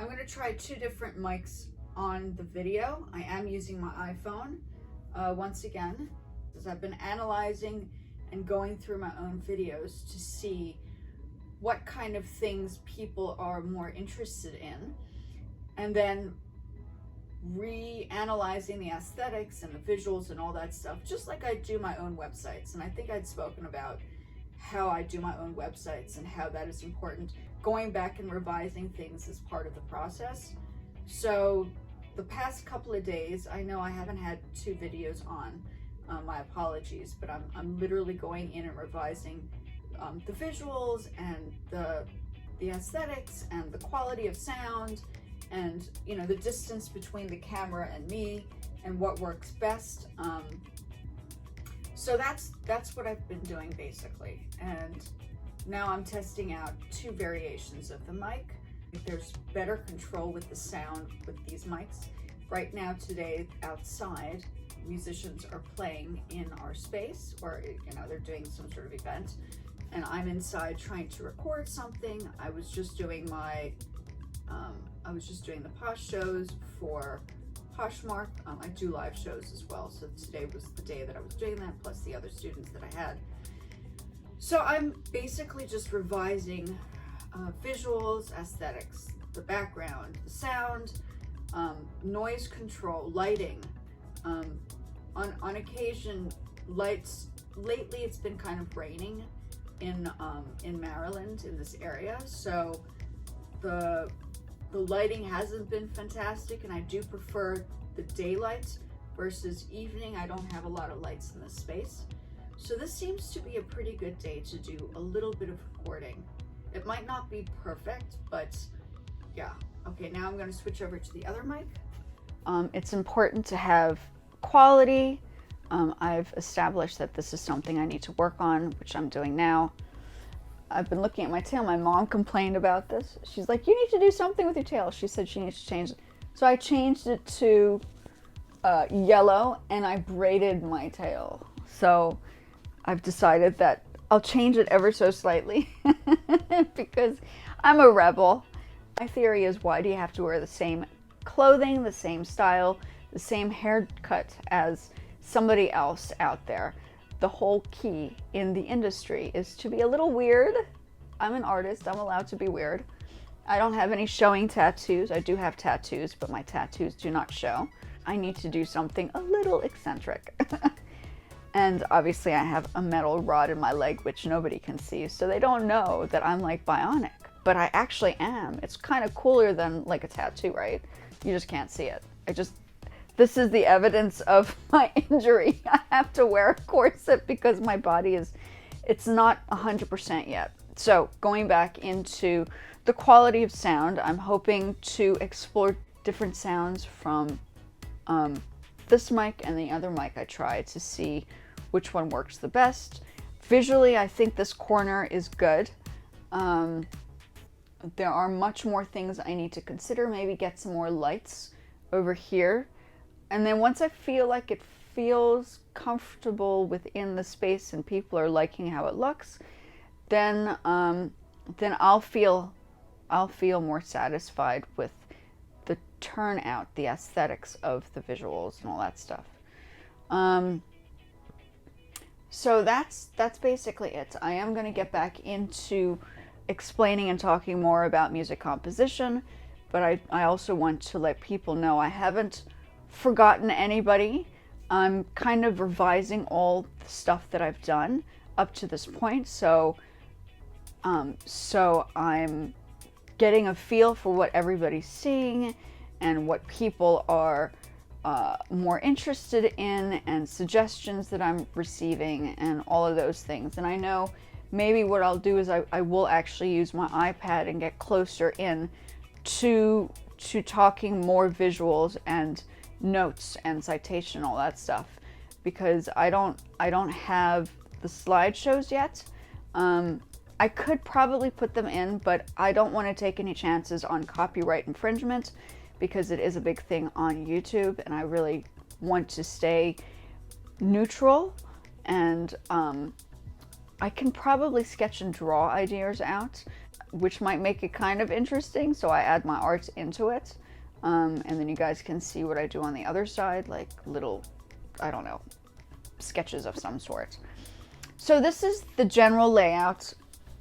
I'm going to try two different mics on the video. I am using my iPhone once again, because I've been analyzing and going through my own videos to see what kind of things people are more interested in, and then reanalyzing the aesthetics and the visuals and all that stuff, just like I do my own websites. And I think I'd spoken about how I do my own websites and how that is important. Going back and revising things is part of the process. So the past couple of days, I know I haven't had two videos on, my apologies, but I'm literally going in and revising the visuals and the aesthetics and the quality of sound, and you know, the distance between the camera and me and what works best. So that's what I've been doing basically. And now I'm testing out two variations of the mic. There's better control with the sound with these mics. Right now today outside, musicians are playing in our space, or you know, they're doing some sort of event, and I'm inside trying to record something. I was just doing the Posh shows for Poshmark. I do live shows as well, so today was the day that I was doing that, plus the other students that I had. So I'm basically just revising visuals, aesthetics, the background, the sound, noise control, lighting. On occasion, lights. Lately, it's been kind of raining in Maryland, in this area, so the lighting hasn't been fantastic, and I do prefer the daylight versus evening. I don't have a lot of lights in this space. So this seems to be a pretty good day to do a little bit of recording. It might not be perfect, but yeah. Okay, now I'm going to switch over to the other mic. It's important to have quality. I've established that this is something I need to work on, which I'm doing now. I've been looking at my tail. My mom complained about this. She's like, you need to do something with your tail. She said she needs to change it. So I changed it to yellow, and I braided my tail. So I've decided that I'll change it ever so slightly because I'm a rebel. My theory is, why do you have to wear the same clothing, the same style, the same haircut as somebody else out there? The whole key in the industry is to be a little weird. I'm an artist, I'm allowed to be weird. I don't have any showing tattoos. I do have tattoos, but my tattoos do not show. I need to do something a little eccentric. And obviously I have a metal rod in my leg, which nobody can see, so they don't know that I'm like bionic, but I actually am. It's kind of cooler than like a tattoo, right? You just can't see it. This is the evidence of my injury. I have to wear a corset because my body it's not 100% yet. So going back into the quality of sound, I'm hoping to explore different sounds from this mic and the other mic I tried, to see which one works the best. Visually, I think this corner is good. There are much more things I need to consider. Maybe get some more lights over here. And then once I feel like it feels comfortable within the space and people are liking how it looks, then I'll feel more satisfied with the turnout, the aesthetics of the visuals and all that stuff. So that's basically it. I am going to get back into explaining and talking more about music composition, but I also want to let people know I haven't forgotten anybody. I'm kind of revising all the stuff that I've done up to this point, so I'm getting a feel for what everybody's seeing and what people are more interested in, and suggestions that I'm receiving, and all of those things. And I know maybe what I'll do is I will actually use my iPad and get closer in to talking more visuals and notes and citation, all that stuff, because I don't have the slideshows yet. I could probably put them in, but I don't want to take any chances on copyright infringement, because it is a big thing on YouTube, and I really want to stay neutral. And I can probably sketch and draw ideas out. which might make it kind of interesting. So I add my art into it. And then you guys can see what I do on the other side, like little, I don't know, sketches of some sort. So this is the general layout.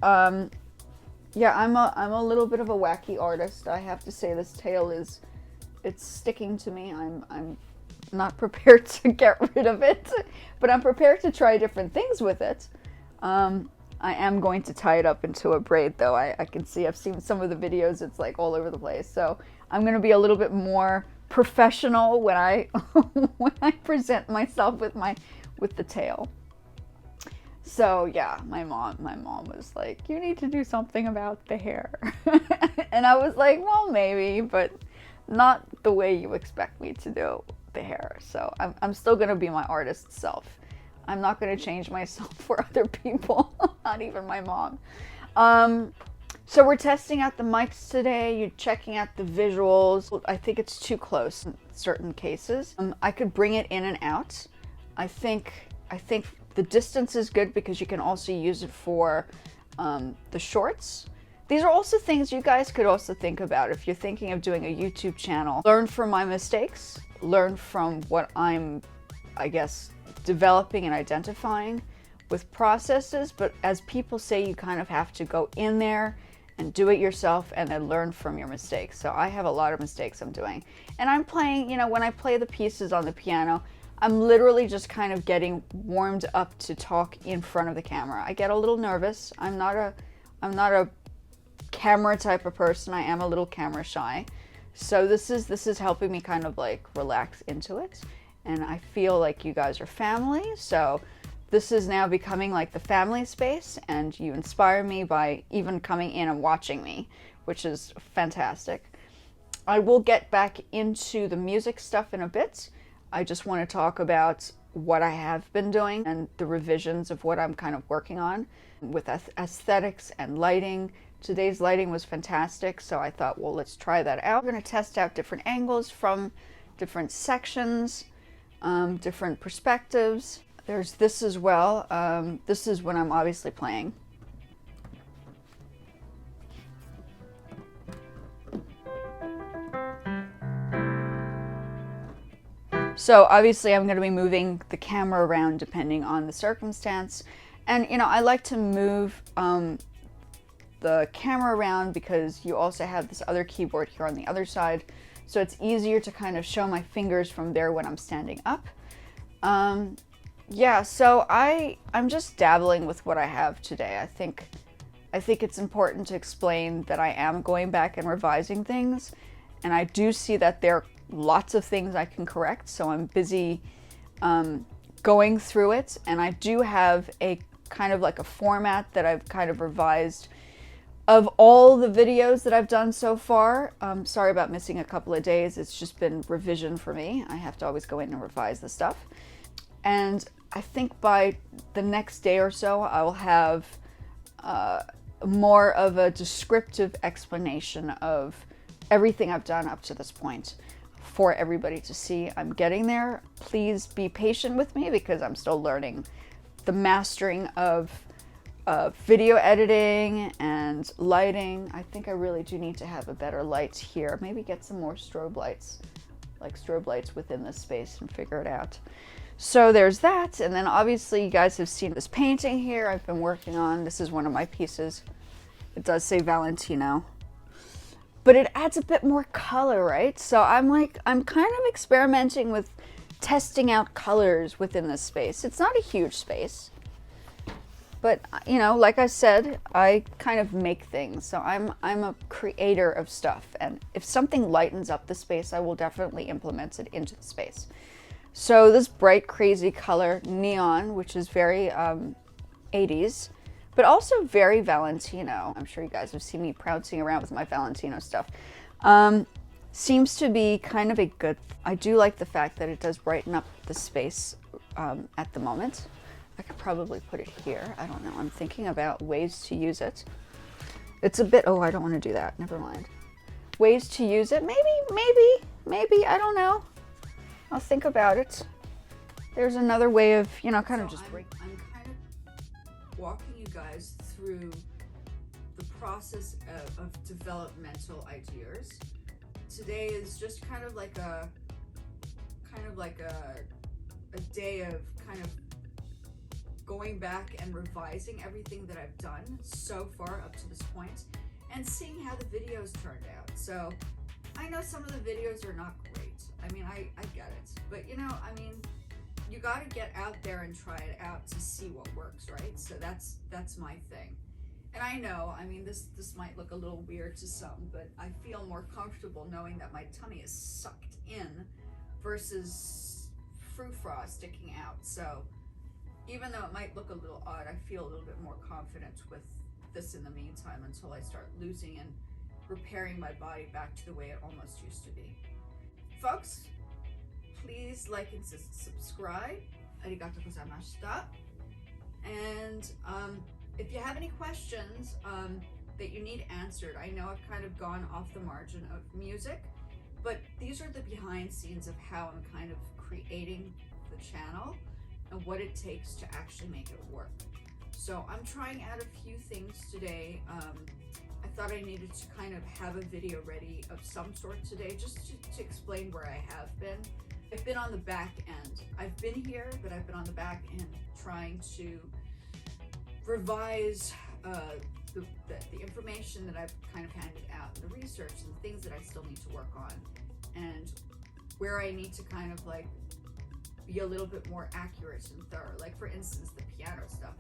Yeah, I'm a little bit of a wacky artist. I have to say this tail it's sticking to me. I'm not prepared to get rid of it, but I'm prepared to try different things with it. I am going to tie it up into a braid though. I can see, I've seen some of the videos, it's like all over the place. So I'm going to be a little bit more professional when I when I present myself with the tail. So yeah, my mom was like, you need to do something about the hair. And I was like, well, maybe, but not the way you expect me to do the hair. So I'm still going to be my artist self. I'm not going to change myself for other people, not even my mom. So we're testing out the mics today. You're checking out the visuals. I think it's too close in certain cases. I could bring it in and out. I think the distance is good because you can also use it for the shorts. These are also things you guys could also think about if you're thinking of doing a YouTube channel. Learn from my mistakes. Learn from what I'm, I guess, developing and identifying with processes. But as people say, you kind of have to go in there and do it yourself and then learn from your mistakes. So I have a lot of mistakes I'm doing. And I'm playing, you know, when I play the pieces on the piano, I'm literally just kind of getting warmed up to talk in front of the camera. I get a little nervous. I'm not a camera type of person. I am a little camera shy. So this is helping me kind of like relax into it. And I feel like you guys are family. So this is now becoming like the family space, and you inspire me by even coming in and watching me, which is fantastic. I will get back into the music stuff in a bit. I just want to talk about what I have been doing and the revisions of what I'm kind of working on with aesthetics and lighting. Today's lighting was fantastic, so I thought, well, let's try that out. We're going to test out different angles from different sections, different perspectives. There's this as well. This is when I'm obviously playing. So obviously I'm going to be moving the camera around depending on the circumstance. And, you know, I like to move the camera around because you also have this other keyboard here on the other side. So it's easier to kind of show my fingers from there when I'm standing up. Yeah, so I'm just dabbling with what I have today. I think it's important to explain that I am going back and revising things. And I do see that there are lots of things I can correct. So I'm busy going through it. And I do have a kind of like a format that I've kind of revised of all the videos that I've done so far. Sorry about missing a couple of days. It's just been revision for me. I have to always go in and revise the stuff. And I think by the next day or so, I will have more of a descriptive explanation of everything I've done up to this point for everybody to see. I'm getting there. Please be patient with me because I'm still learning the mastering of video editing and lighting. I think I really do need to have a better light here. Maybe get some more strobe lights, like strobe lights within this space, and figure it out. So there's that. And then obviously you guys have seen this painting here I've been working on. This is one of my pieces. It does say Valentino, but it adds a bit more color, right? So I'm kind of experimenting with testing out colors within this space. It's not a huge space, but you know, like I said, I kind of make things. So I'm a creator of stuff. And if something lightens up the space, I will definitely implement it into the space. So this bright, crazy color, neon, which is very 80s, but also very Valentino. I'm sure you guys have seen me prancing around with my Valentino stuff. Seems to be kind of a good, I do like the fact that it does brighten up the space at the moment. I could probably put it here. I don't know. I'm thinking about ways to use it. It's a bit, oh, I don't want to do that. Never mind. Ways to use it. Maybe, I don't know. I'll think about it. There's another way of, you know, kind of just break. I'm kind of walking you guys through the process of developmental ideas. Today is just kind of like a day of kind of going back and revising everything that I've done so far up to this point and seeing how the videos turned out. So I know some of the videos are not great. I mean, I get it, but you know, I mean, you got to get out there and try it out to see what works, right? So that's my thing. And I know, I mean, this might look a little weird to some, but I feel more comfortable knowing that my tummy is sucked in versus frou-frou sticking out. So even though it might look a little odd, I feel a little bit more confident with this in the meantime until I start losing and repairing my body back to the way it almost used to be. Folks, please like and subscribe. Arigato gozaimashita. And if you have any questions that you need answered, I know I've kind of gone off the margin of music, but these are the behind scenes of how I'm kind of creating the channel and what it takes to actually make it work. So I'm trying out a few things today. I thought I needed to kind of have a video ready of some sort today, just to explain where I have been. I've been on the back end. I've been here, but I've been on the back end trying to revise the information that I've kind of handed out, the research and the things that I still need to work on, and where I need to kind of like be a little bit more accurate and thorough. Like for instance, the piano stuff.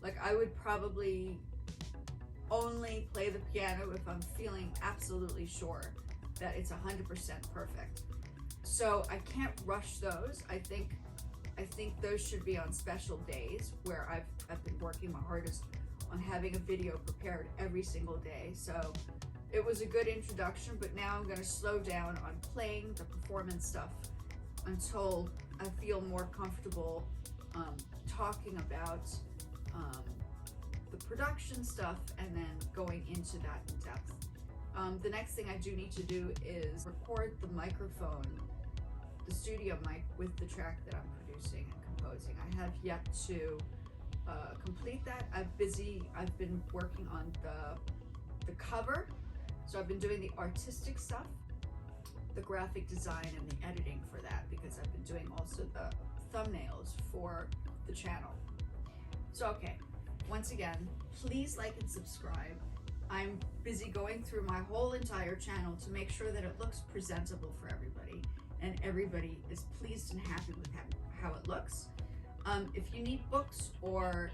Like I would probably only play the piano if I'm feeling absolutely sure that it's 100% perfect. So I can't rush those. I think those should be on special days where I've been working my hardest on having a video prepared every single day. So it was a good introduction, but now I'm going to slow down on playing the performance stuff until I feel more comfortable talking about the production stuff and then going into that in depth. The next thing I do need to do is record the microphone, the studio mic, with the track that I'm producing and composing. I have yet to complete that. I've been working on the cover, so I've been doing the artistic stuff, the graphic design and the editing for that, because I've been doing also the thumbnails for the channel. So okay, once again, please like and subscribe. I'm busy going through my whole entire channel to make sure that it looks presentable for everybody and everybody is pleased and happy with how it looks. If you need books or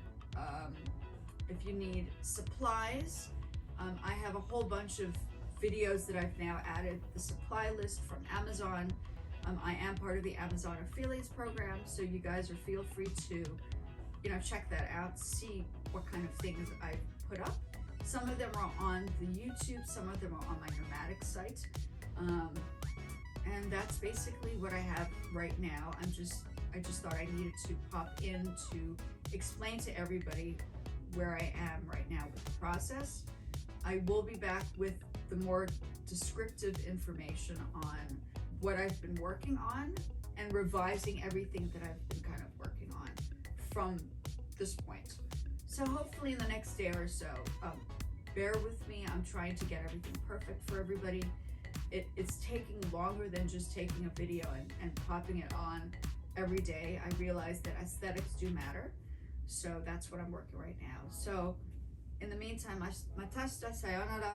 if you need supplies, I have a whole bunch of videos that I've now added the supply list from Amazon. I am part of the Amazon affiliates program, so you guys feel free to, you know, check that out, see what kind of things I've put up. Some of them are on the YouTube, some of them are on my Nomadic site, and that's basically what I have right now. I just thought I needed to pop in to explain to everybody where I am right now with the process. I will be back with the more descriptive information on what I've been working on and revising everything that I've been kind of working on from this point. So hopefully in the next day or so, bear with me. I'm trying to get everything perfect for everybody. It's taking longer than just taking a video and popping it on every day. I realize that aesthetics do matter. So that's what I'm working right now. So in the meantime, matasta sayonara.